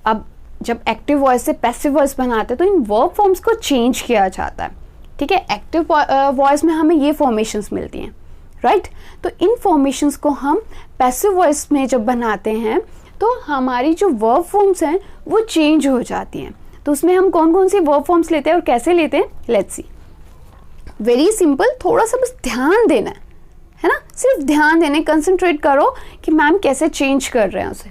अब जब active voice से पैसिव वॉइस बनाते हैं तो इन वर्ब फॉर्म्स को चेंज किया जाता है, ठीक है। एक्टिव वॉइस में हमें ये फॉर्मेशंस मिलती हैं, राइट। तो इन फॉर्मेशंस को हम पैसिव वॉइस में जब बनाते हैं तो हमारी जो वर्ब फॉर्म्स हैं वो चेंज हो जाती हैं। तो उसमें हम कौन कौन सी वर्ब फॉर्म्स लेते हैं और कैसे लेते हैं, लेट्स सी। वेरी सिंपल, थोड़ा सा बस ध्यान देना है ना, सिर्फ ध्यान देने, कंसंट्रेट करो कि मैम कैसे चेंज कर रहे हैं उसे।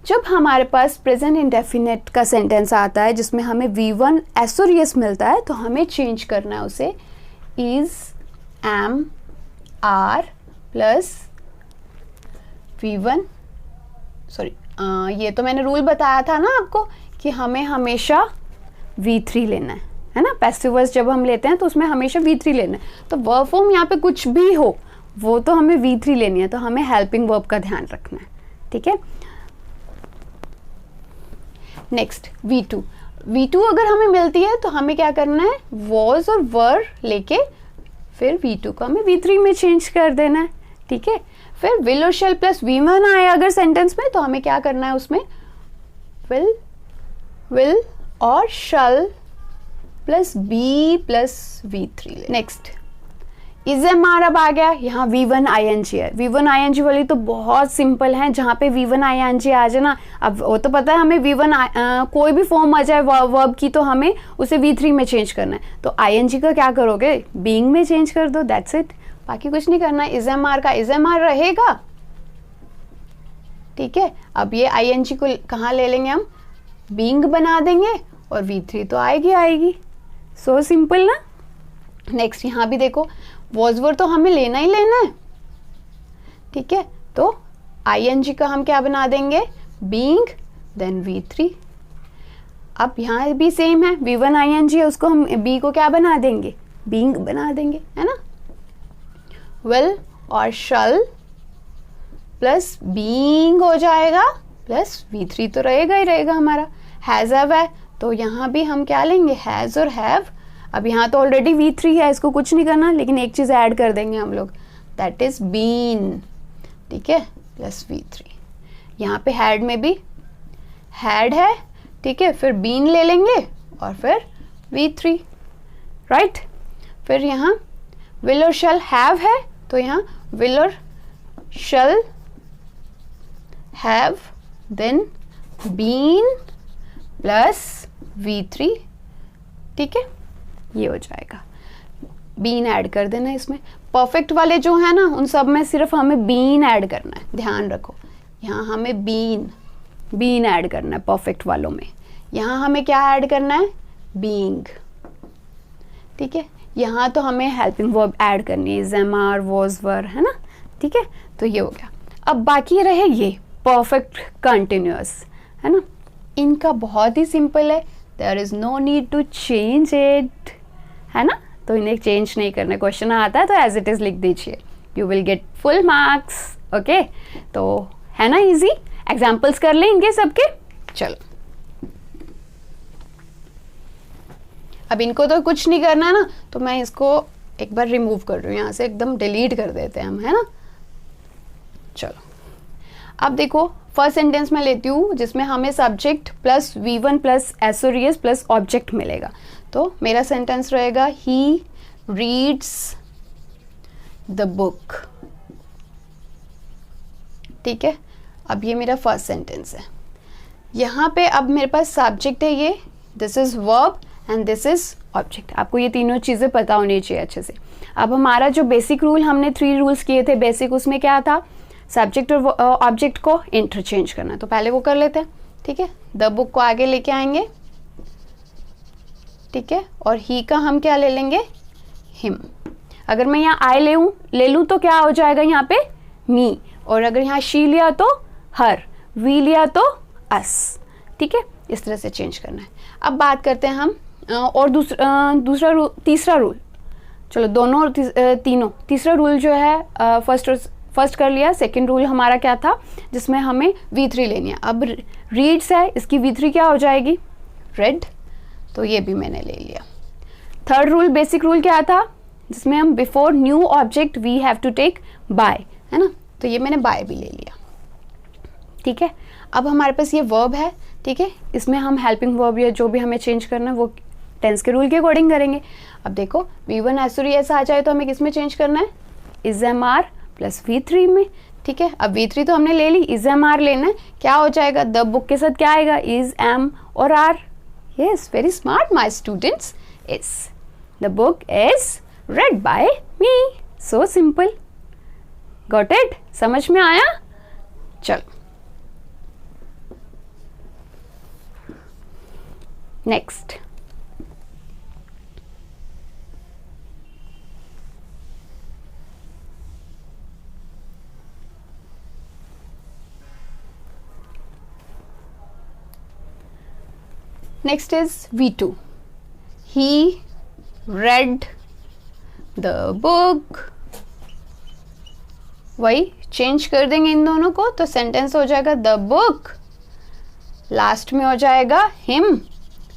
जब हमारे पास प्रेजेंट इंडेफिनिट का सेंटेंस आता है जिसमें हमें V1 एस और यस मिलता है, तो हमें चेंज करना है उसे is, am, are plus V1, sorry ये तो मैंने रूल बताया था ना आपको कि हमें हमेशा V3 लेना है ना। पैसिव वॉइस जब हम लेते हैं तो उसमें हमेशा V3 लेना है। तो वर्ब फॉर्म यहाँ पे कुछ भी हो वो तो हमें V3 लेनी है, तो हमें हेल्पिंग वर्ब का ध्यान रखना है, ठीक है। नेक्स्ट V2 अगर हमें मिलती है तो हमें क्या करना है, वॉज और वर लेके फिर V2 को हमें V3 में चेंज कर देना है, ठीक है। फिर विल और शैल प्लस V1 आए अगर सेंटेंस में तो हमें क्या करना है, उसमें विल और shall plus be plus V3। Next is am are अब आ गया, यहाँ V1 ING है। V1 ING वाली तो बहुत सिंपल है, जहाँ पे V1 ING आ जाए ना, अब वो तो पता है हमें V1 कोई भी फॉर्म आ जाए वर्ब की तो हमें उसे V3 में चेंज करना है। तो ING का क्या करोगे, बीइंग में चेंज कर दो, दैट्स इट, बाकी कुछ नहीं करना। इज एम आर का इज एम आर रहेगा, ठीक है। अब ये ING को कहाँ ले लेंगे हम, बीइंग बना देंगे और V3 तो आएगी। सो सिंपल ना। नेक्स्ट यहाँ भी देखो, वॉज वर तो हमें लेना ही लेना है, ठीक है। तो ING का हम क्या बना देंगे, बीइंग देन V3। अब यहाँ भी सेम है, V1 ING है, उसको हम बी को क्या बना देंगे, बीइंग बना देंगे, है ना। विल और शल प्लस बीइंग हो जाएगा प्लस V3 तो रहेगा ही रहेगा हमारा। हैज हैव है तो यहाँ भी हम क्या लेंगे, हैज और हैव। अब यहाँ तो ऑलरेडी V3 है, इसको कुछ नहीं करना, लेकिन एक चीज़ ऐड कर देंगे हम लोग, दैट इज बीन, ठीक है, प्लस V3। यहाँ पे हैड में भी हैड है, ठीक है, फिर बीन ले लेंगे और फिर V3, राइट। फिर यहाँ विल और शल हैव है तो यहाँ विल और shall have then been plus V3, ठीक है, ये हो जाएगा। बीन ऐड कर देना इसमें। परफेक्ट वाले जो है ना उन सब में सिर्फ हमें बीन ऐड करना है, ध्यान रखो, यहाँ हमें बीन ऐड करना है परफेक्ट वालों में। यहाँ हमें क्या ऐड करना है, बीइंग, ठीक है। यहाँ तो हमें हेल्पिंग वर्ब ऐड करनी है, इज, एम, आर, वॉज, वर, है ना, ठीक है। तो ये हो गया। अब बाकी रहे ये परफेक्ट कंटिन्यूअस, है ना। इनका बहुत ही सिंपल है, there is no need to change it, है ना। तो इन्हें चेंज नहीं करना, क्वेश्चन आता है तो एज इट इज लिख दीजिए, you will get full marks, okay. तो है ना इजी, एग्जाम्पल्स कर लेंगे सबके। चलो अब इनको तो कुछ नहीं करना ना, तो मैं इसको एक बार रिमूव कर रही हूँ यहाँ से, एकदम डिलीट कर देते हैं हम, है ना। चलो अब देखो, फर्स्ट सेंटेंस में लेती हूँ जिसमें हमें subject plus V1 plus S और एस प्लस ऑब्जेक्ट मिलेगा। तो मेरा सेंटेंस रहेगा ही रीड्स द बुक, ठीक है। अब ये मेरा फर्स्ट सेंटेंस है। यहाँ पे अब मेरे पास सब्जेक्ट है, ये this is verb and this is object. आपको ये तीनों चीज़ें पता होनी चाहिए अच्छे से। अब हमारा जो बेसिक रूल, हमने 3 रूल्स किए थे बेसिक, उसमें क्या था, सब्जेक्ट और ऑब्जेक्ट को इंटरचेंज करना। तो पहले वो कर लेते हैं, ठीक है। द बुक को आगे लेके आएंगे, ठीक है, और ही का हम क्या ले लेंगे, हिम। अगर मैं यहाँ आई ले लूँ तो क्या हो जाएगा यहाँ पे, मी, और अगर यहाँ शी लिया तो हर, वी लिया तो अस, ठीक है। इस तरह से चेंज करना है। अब बात करते हैं हम और तीसरा रूल। चलो दोनों और तीनों। तीसरा रूल जो है फर्स्ट कर लिया। सेकंड रूल हमारा क्या था, जिसमें हमें V3 लेनी है। अब रीड्स है, इसकी V3 क्या हो जाएगी, रेड, तो ये भी मैंने ले लिया। थर्ड रूल, बेसिक रूल क्या था, जिसमें हम before new object we have to take by, है ना, तो ये मैंने बाय भी ले लिया, ठीक है। अब हमारे पास ये वर्ब है, ठीक है, इसमें हम हेल्पिंग वर्ब या जो भी हमें चेंज करना है वो टेंस के रूल के अकॉर्डिंग करेंगे। अब देखो V1 एस आ जाए तो हमें किस में चेंज करना है, is am are plus V3 में, ठीक है। अब V3 तो हमने ले ली, इज एम आर लेना है, क्या हो जाएगा, द बुक के साथ क्या आएगा, इज एम और are. Yes, very smart my students. Is the book is read by me, so simple. Got it, समझ में आया? चलो next, next is V2. He read the book. वही चेंज कर देंगे इन दोनों को तो सेंटेंस हो जाएगा द बुक, लास्ट में हो जाएगा हिम।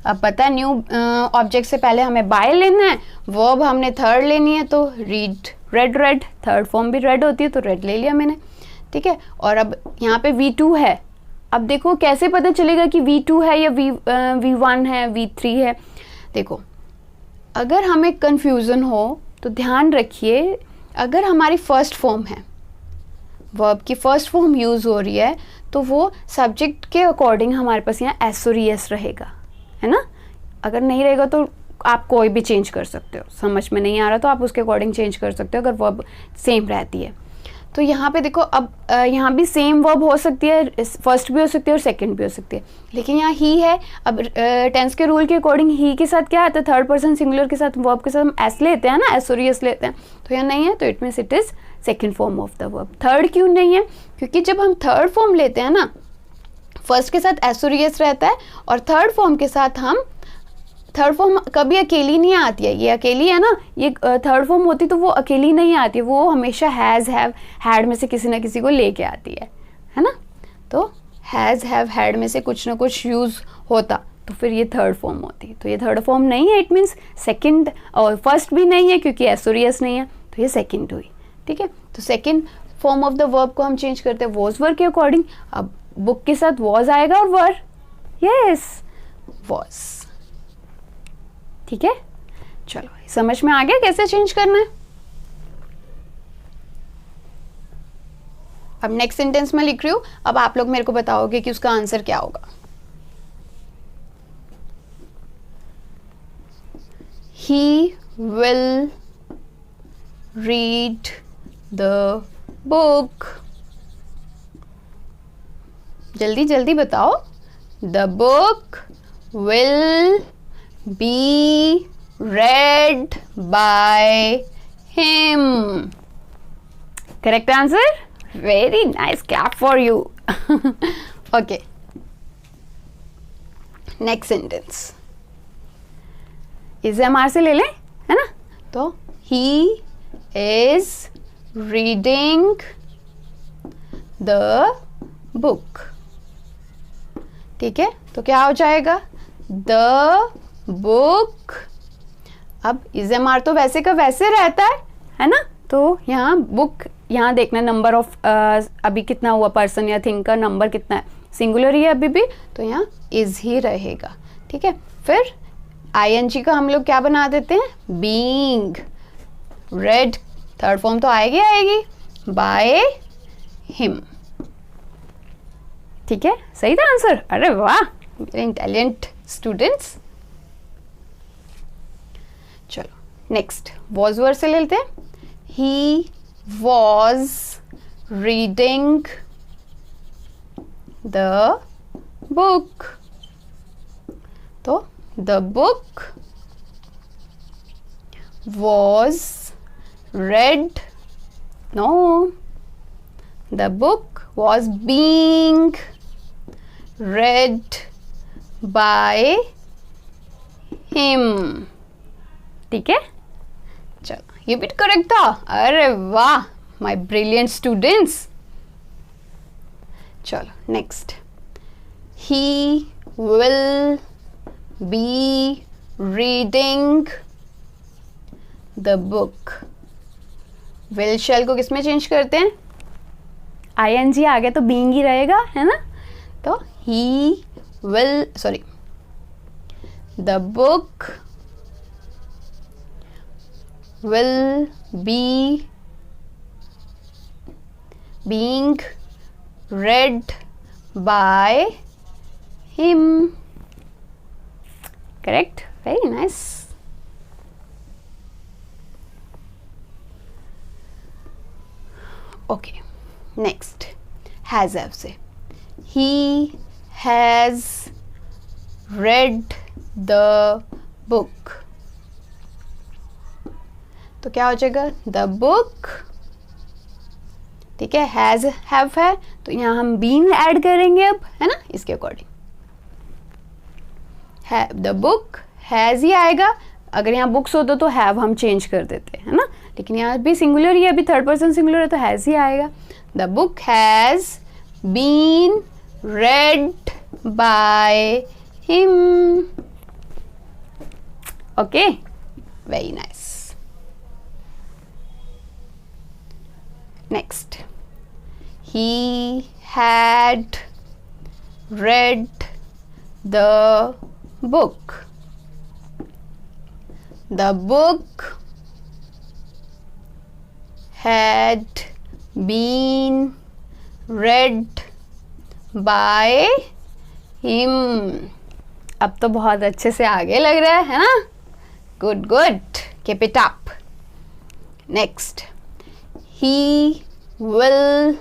अब पता है न्यू ऑब्जेक्ट से पहले हमें बाय लेना है, वर्ब हमने थर्ड लेनी है तो रीड, रेड, थर्ड फॉर्म भी रेड होती है तो रेड ले लिया मैंने, ठीक है। और अब यहाँ पे V2 है। अब देखो कैसे पता चलेगा कि V2 है या V1 है, V3 है। देखो अगर हमें कंफ्यूजन हो तो ध्यान रखिए, अगर हमारी फर्स्ट फॉर्म है, वर्ब की फर्स्ट फॉर्म यूज़ हो रही है तो वो सब्जेक्ट के अकॉर्डिंग हमारे पास यहाँ एस और एस रहेगा, है ना। अगर नहीं रहेगा तो आप कोई भी चेंज कर सकते हो, समझ में नहीं आ रहा तो आप उसके अकॉर्डिंग चेंज कर सकते हो अगर वर्ब सेम रहती है। तो यहाँ पे देखो अब यहाँ भी सेम वर्ब हो सकती है, फर्स्ट भी हो सकती है और सेकंड भी हो सकती है, लेकिन यहाँ ही है। अब टेंस के रूल के अकॉर्डिंग ही के साथ क्या आता है, थर्ड पर्सन सिंगुलर के साथ वर्ब के साथ हम एस लेते हैं ना, एस और एस लेते हैं, तो यहाँ नहीं है तो it means it is second form of the verb. Third क्यों नहीं है, क्योंकि जब हम थर्ड फॉर्म लेते हैं ना, फर्स्ट के साथ एस और एस रहता है और थर्ड फॉर्म के साथ हम, थर्ड फॉर्म कभी अकेली नहीं आती है, ये अकेली है ना, ये थर्ड फॉर्म होती तो वो अकेली नहीं आती है, वो हमेशा हैज़ हैव हैड में से किसी ना किसी को लेके आती है ना। तो हैज़ हैव हैड में से कुछ ना कुछ यूज़ होता तो फिर ये थर्ड फॉर्म होती, तो ये थर्ड फॉर्म नहीं है, इट मीन्स सेकंड, और फर्स्ट भी नहीं है क्योंकि एस और एस नहीं है तो ये सेकंड हुई, ठीक है। तो second form of the verb को हम चेंज करते हैं वॉज वर के अकॉर्डिंग। अब बुक के साथ वॉज आएगा और वर, यस वॉज, ठीक है। चलो समझ में आ गया कैसे चेंज करना है। अब नेक्स्ट सेंटेंस में लिख रही हूं, अब आप लोग मेरे को बताओगे कि उसका आंसर क्या होगा। He will read the book. जल्दी जल्दी बताओ। The book will be read by him. Correct answer? Very nice. Clap for you. Okay. Next sentence. इसे हम आर से ले लें, है ना। तो he is reading the book. ठीक है, तो क्या हो जाएगा the book। अब इज एम आर तो वैसे का वैसे रहता है ना। तो यहाँ बुक, यहाँ देखना नंबर ऑफ अभी कितना हुआ, पर्सन या थिंग का नंबर कितना है, सिंगुलर ही है अभी भी, तो यहाँ इज ही रहेगा, ठीक है। फिर आईएनजी का हम लोग क्या बना देते हैं, बीइंग रेड, थर्ड फॉर्म तो आएगी बाय हिम, ठीक है। सही था आंसर, अरे वाह, वेरी इंटेलिजेंट स्टूडेंट्स। चलो नेक्स्ट वॉज वर्ड से ले लेते हैं। He was reading the book, तो the book was read, no, the book was being read by him, ठीक है। चलो ये भी करेक्ट था, अरे वाह माय ब्रिलियंट स्टूडेंट्स। चलो next, he will be reading the book। will shall को किसमें चेंज करते हैं, ing आ गया तो being ही रहेगा, है ना। तो तो he will, sorry, the book will be being read by him. Correct? Very nice. Okay, next has have से he has read the book. तो क्या हो जाएगा? the book, ठीक है, हैज हैव है तो यहाँ हम बीन ऐड करेंगे अब, है ना, इसके अकॉर्डिंग द बुक हैज ही आएगा. अगर यहाँ बुक्स होता तो हैव हम चेंज कर देते हैं ना, लेकिन यहाँ भी सिंगुलर ही है, अभी थर्ड पर्सन सिंगुलर है तो हैज ही आएगा. The book has been read by him. Okay, very nice. Next, he had read the book. The book had been read by him. अब तो बहुत अच्छे से आगे लग रहा है ना? Good, good. Keep it up. Next, he will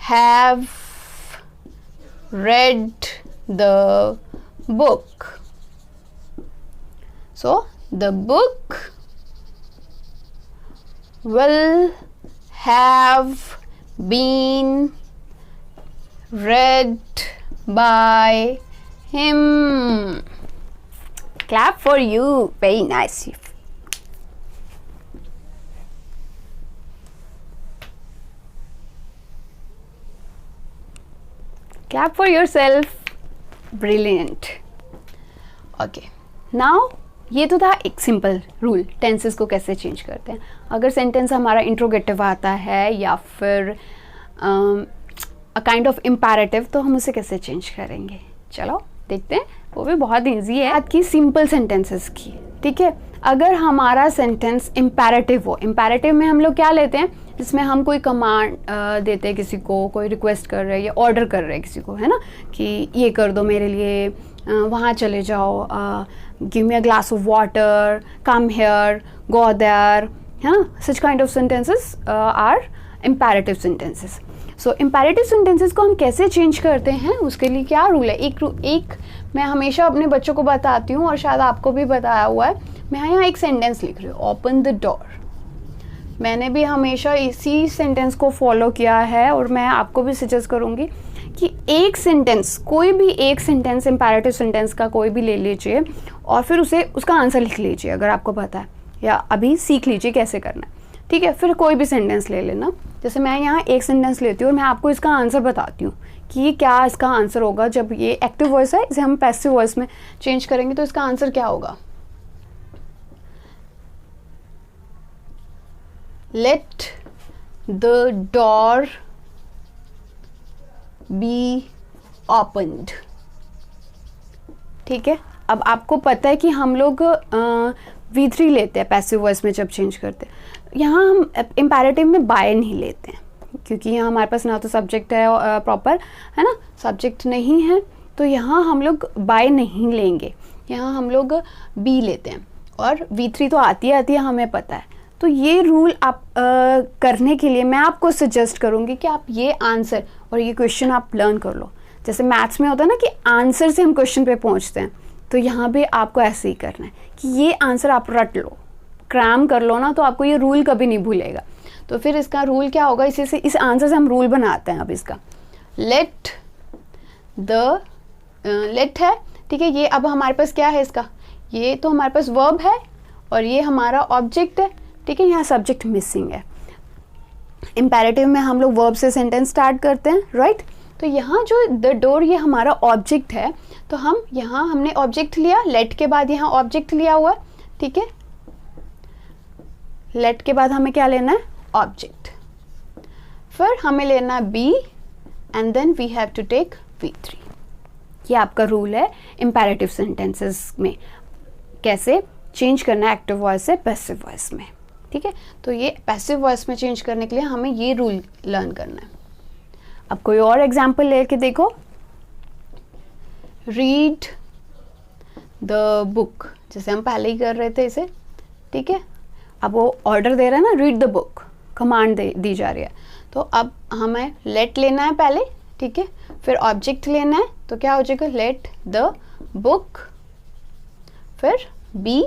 have read the book. So the book will have been read by him. Clap for you. Very nice. Clap for yourself. Brilliant. Okay. Now ये तो था एक simple rule, tenses को कैसे change करते हैं. अगर sentence हमारा इंट्रोगेटिव आता है या फिर अ काइंड ऑफ इम्पैरेटिव, तो हम उसे कैसे चेंज करेंगे. चलो देखते हैं. वो भी बहुत ईजी है. बात की सिंपल सेंटेंसेस की, ठीक है. अगर हमारा सेंटेंस इम्पैरेटिव हो, इम्पैरेटिव में हम लोग क्या लेते हैं, जिसमें हम कोई कमांड देते हैं किसी को, कोई रिक्वेस्ट कर रहे हैं या ऑर्डर कर रहे हैं किसी को, है ना, कि ये कर दो मेरे लिए, वहाँ चले जाओ, give me a glass of water, come here, go there, है ना. Such kind of sentences are imperative sentences. So imperative sentences को हम कैसे चेंज करते हैं, उसके लिए क्या रूल है. एक मैं हमेशा अपने बच्चों को बताती हूँ और शायद आपको भी बताया हुआ है. मैं यहाँ एक सेंटेंस लिख रही हूँ, ओपन द डोर. मैंने भी हमेशा इसी सेंटेंस को फॉलो किया है और मैं आपको भी सजेस्ट करूँगी कि एक सेंटेंस, कोई भी एक सेंटेंस, इम्पैरेटिव सेंटेंस का कोई भी ले लीजिए और फिर उसका आंसर लिख लीजिए अगर आपको पता है, या अभी सीख लीजिए कैसे करना है, ठीक है. फिर कोई भी सेंटेंस ले लेना. जैसे मैं यहाँ एक सेंटेंस लेती हूँ और मैं आपको इसका आंसर बताती हूँ कि ये क्या इसका आंसर होगा. जब ये एक्टिव वॉइस है, इसे हम पैसिव वॉइस में चेंज करेंगे तो इसका आंसर क्या होगा. Let the door be opened. ठीक है. अब आपको पता है कि हम लोग V3 लेते हैं पैसिव वॉइस में जब चेंज करते हैं. यहाँ हम इम्पैरेटिव में बाय नहीं लेते हैं क्योंकि यहाँ हमारे पास ना तो सब्जेक्ट है प्रॉपर, है ना, सब्जेक्ट नहीं है, तो यहाँ हम लोग बाय नहीं लेंगे. यहाँ हम लोग बी लेते हैं और V3 तो आती है हमें पता है. तो ये रूल आप करने के लिए मैं आपको सजेस्ट करूँगी कि आप ये आंसर और ये क्वेश्चन आप लर्न कर लो. जैसे मैथ्स में होता है ना कि आंसर से हम क्वेश्चन पे पहुँचते हैं, तो यहाँ पे आपको ऐसे ही करना है कि ये आंसर आप रट लो, क्रैम कर लो ना, तो आपको ये रूल कभी नहीं भूलेगा. तो फिर इसका रूल क्या होगा, इस आंसर से हम रूल बनाते हैं. अब इसका लेट है, ठीक है. ये अब हमारे पास क्या है, इसका ये तो हमारे पास वर्ब है और ये हमारा ऑब्जेक्ट है, ठीक है. यहाँ सब्जेक्ट मिसिंग है. इम्पैरेटिव में हम लोग वर्ब से सेंटेंस स्टार्ट करते हैं, राइट. तो यहाँ जो द डोर ये हमारा ऑब्जेक्ट है, तो हम यहाँ हमने ऑब्जेक्ट लिया, लेट के बाद यहाँ ऑब्जेक्ट लिया हुआ है, ठीक है. लेट के बाद हमें क्या लेना है, ऑब्जेक्ट. फिर हमें लेना be, and then we have to take V3। ये आपका रूल है इम्पेरेटिव सेंटेंसेस में, कैसे चेंज करना है एक्टिव वॉइस से पैसिव वॉइस में। ठीक है, तो ये पैसिव वॉइस में चेंज करने के लिए हमें ये रूल लर्न करना है। अब कोई और एग्जाम्पल लेके देखो, रीड द बुक, जैसे हम पहले ही कर रहे थे इसे। ठीक है, अब वो ऑर्डर दे रहा है ना, रीड द बुक, कमांड दी जा रही है। तो अब हमें लेट लेना है पहले, ठीक है, फिर ऑब्जेक्ट लेना है, तो क्या हो जाएगा, लेट द बुक, फिर be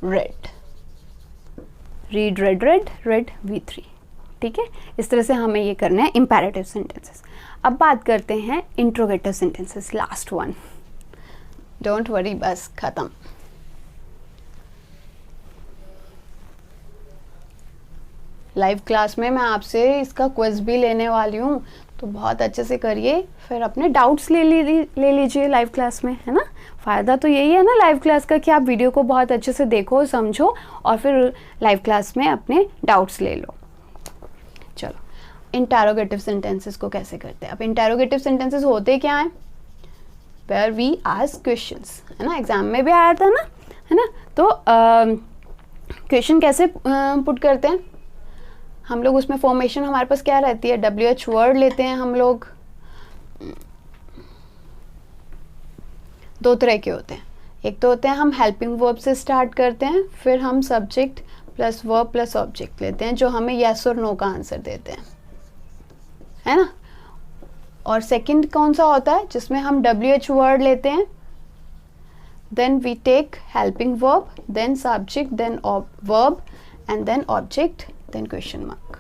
read, read read read read V3। ठीक है, इस तरह से हमें ये करना है इम्पेरेटिव सेंटेंसेस। अब बात करते हैं interrogative sentences, last one, don't worry, बस खत्म। लाइव क्लास में मैं आपसे इसका क्विज भी लेने वाली हूँ, तो बहुत अच्छे से करिए, फिर अपने डाउट्स ले लीजिए लाइव क्लास में, है ना। फ़ायदा तो यही है ना लाइव क्लास का कि आप वीडियो को बहुत अच्छे से देखो, समझो, और फिर लाइव क्लास में अपने डाउट्स ले लो। चलो, इंटरोगेटिव सेंटेंसेस को कैसे करते हैं। अब इंटरोगेटिव सेंटेंसेस होते क्या हैं, वेयर वी आस्क क्वेश्चंस, है ना, एग्जाम में भी आया था ना, है ना। तो क्वेश्चन कैसे पुट करते हैं हम लोग, उसमें फॉर्मेशन हमारे पास क्या रहती है, WH वर्ड लेते हैं हम लोग। दो तरह के होते हैं, एक तो होते हैं हम हेल्पिंग वर्ब से स्टार्ट करते हैं, फिर हम subject plus verb plus object लेते हैं जो हमें येस और नो का आंसर देते हैं, है ना। और सेकंड कौन सा होता है, जिसमें हम WH वर्ड लेते हैं, then we take helping verb, then subject, then verb and then object, then question mark.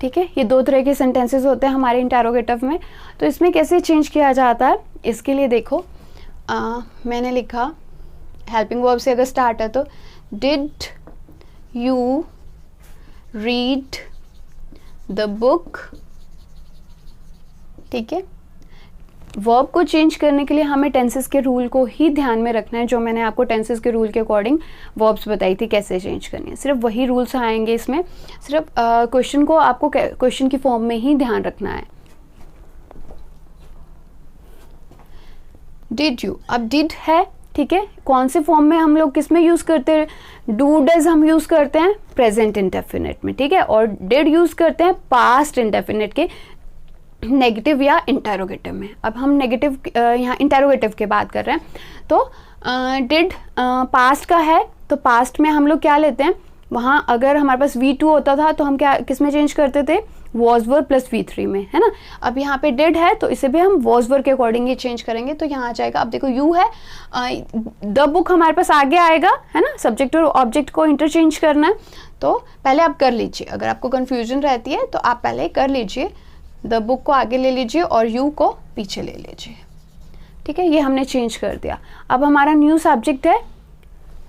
ठीक है, ये दो तरह के सेंटेंसेस होते हैं हमारे इंटरोगेटिव में। तो इसमें कैसे चेंज किया जाता है, इसके लिए देखो, मैंने लिखा हेल्पिंग वर्ब से अगर स्टार्ट है तो did you read the book. ठीक है, वर्ब को चेंज करने के लिए हमें टेंसेस के रूल को ही ध्यान में रखना है, जो मैंने आपको टेंसेस के रूल के अकॉर्डिंग वर्ब्स बताई थी कैसे चेंज करनी है, सिर्फ वही रूल्स आएंगे इसमें। सिर्फ क्वेश्चन को आपको क्वेश्चन की फॉर्म में ही ध्यान रखना है। डिड यू, अब डिड है, ठीक है, कौन से फॉर्म में हम लोग किस में यूज करते हैं, डू डज हम यूज करते हैं प्रेजेंट इंडेफिनिट में, ठीक है, और डिड यूज करते हैं पास्ट इंडेफिनिट के नेगेटिव या इंटरोगेटिव में। अब हम नेगेटिव यहाँ इंटरोगेटिव की बात कर रहे हैं, तो डिड पास्ट का है, तो पास्ट में हम लोग क्या लेते हैं, वहाँ अगर हमारे पास V2 होता था तो हम क्या किस में चेंज करते थे, वॉज वर्ब प्लस V3 में, है ना। अब यहाँ पे डिड है तो इसे भी हम वॉज वर्ब के अकॉर्डिंग ही चेंज करेंगे, तो यहाँ आ जाएगा। अब देखो यू है, द बुक हमारे पास आगे आएगा, है ना, सब्जेक्ट और ऑब्जेक्ट को इंटरचेंज करना है। तो पहले आप कर लीजिए, अगर आपको कन्फ्यूजन रहती है तो आप पहले कर लीजिए, द बुक को आगे ले लीजिए और यू को पीछे ले लीजिए। ठीक है, ये हमने चेंज कर दिया। अब हमारा न्यू सब्जेक्ट है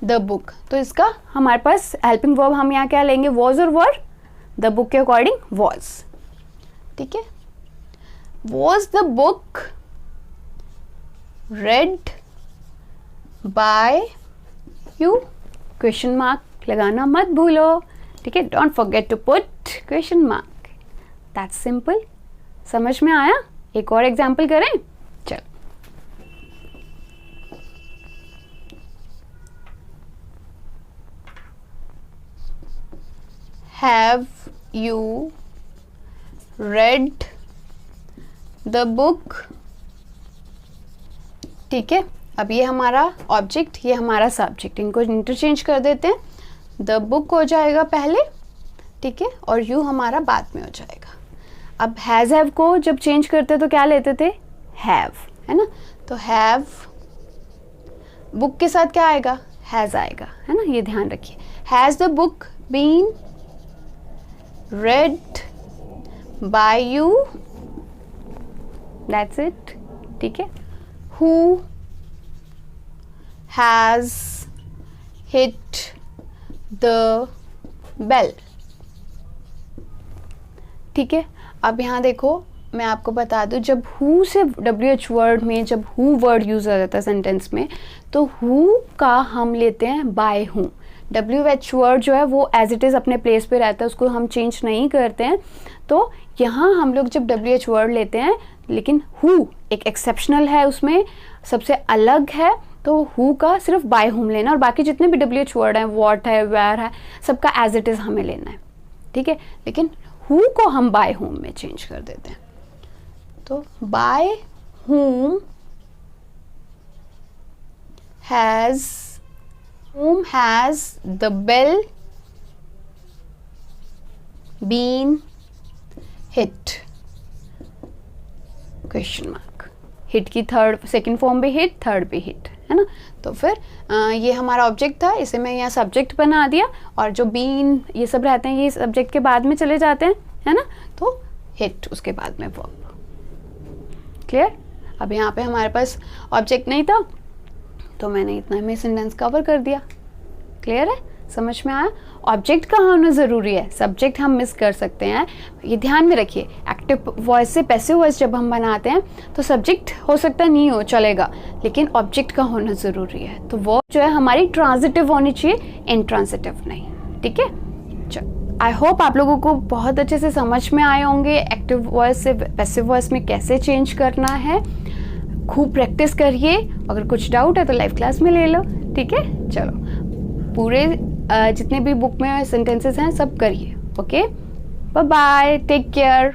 द बुक, तो इसका हमारे पास हेल्पिंग वर्ब हम यहाँ क्या लेंगे, वॉज और वर, द बुक के अकॉर्डिंग वॉज। ठीक है, was the book read by you, question mark लगाना मत भूलो। ठीक है, don't forget to put question mark, that's simple. समझ में आया? एक और एग्जाम्पल करें, चल। Have you read the book. ठीक है, अब ये हमारा ऑब्जेक्ट, ये हमारा सब्जेक्ट, इनको इंटरचेंज कर देते हैं। द बुक हो जाएगा पहले, ठीक है, और यू हमारा बाद में हो जाएगा। अब हैज़ हैव को जब चेंज करते तो क्या लेते थे, हैव, है ना। तो हैव बुक के साथ क्या आएगा, हैज़ आएगा, है ना, ये ध्यान रखिए। Has the book been read by you, that's it। ठीक है, who has hit the bell। ठीक है, अब यहाँ देखो, मैं आपको बता दूं, जब who से WH वर्ड में जब who वर्ड यूज हो जाता है सेंटेंस में, तो who का हम लेते हैं by whom। WH वर्ड जो है वो एज इट इज़ अपने प्लेस पे रहता है, उसको हम चेंज नहीं करते हैं। तो यहाँ हम लोग जब WH वर्ड लेते हैं, लेकिन हु एक एक्सेप्शनल है, उसमें सबसे अलग है, तो हु का सिर्फ बाय हुम लेना, और बाकी जितने भी WH वर्ड हैं, वॉट है, वेयर है, सबका एज इट इज़ हमें लेना है, ठीक है। लेकिन हु को हम बाय हुम में चेंज कर देते हैं। तो by whom has the bell been hit, question mark. Hit की थर्ड सेकंड फॉर्म भी हिट, थर्ड भी हिट, है ना। तो फिर ये हमारा ऑब्जेक्ट था, इसे मैं यहाँ सब्जेक्ट बना दिया, और जो बीन ये सब रहते हैं ये सब्जेक्ट के बाद में चले जाते हैं, है ना। तो हिट उसके बाद में वर्ब। क्लियर। अब यहाँ पे हमारे पास ऑब्जेक्ट नहीं था, तो मैंने इतना में सेंटेंस कवर कर दिया। क्लियर है, समझ में आया। ऑब्जेक्ट का होना ज़रूरी है, सब्जेक्ट हम मिस कर सकते हैं, ये ध्यान में रखिए। एक्टिव वॉइस से पैसिव वॉइस जब हम बनाते हैं तो सब्जेक्ट हो सकता है नहीं हो, चलेगा, लेकिन ऑब्जेक्ट का होना ज़रूरी है। तो वो जो है हमारी ट्रांजिटिव होनी चाहिए, इनट्रांजिटिव नहीं, ठीक है। चलो, आई होप आप लोगों को बहुत अच्छे से समझ में आए होंगे एक्टिव वॉइस से पैसिव वॉइस में कैसे चेंज करना है। खूब प्रैक्टिस करिए, अगर कुछ डाउट है तो लाइव क्लास में ले लो, ठीक है। चलो, पूरे जितने भी बुक में सेंटेंसेस हैं सब करिए। Okay, bye bye, take care.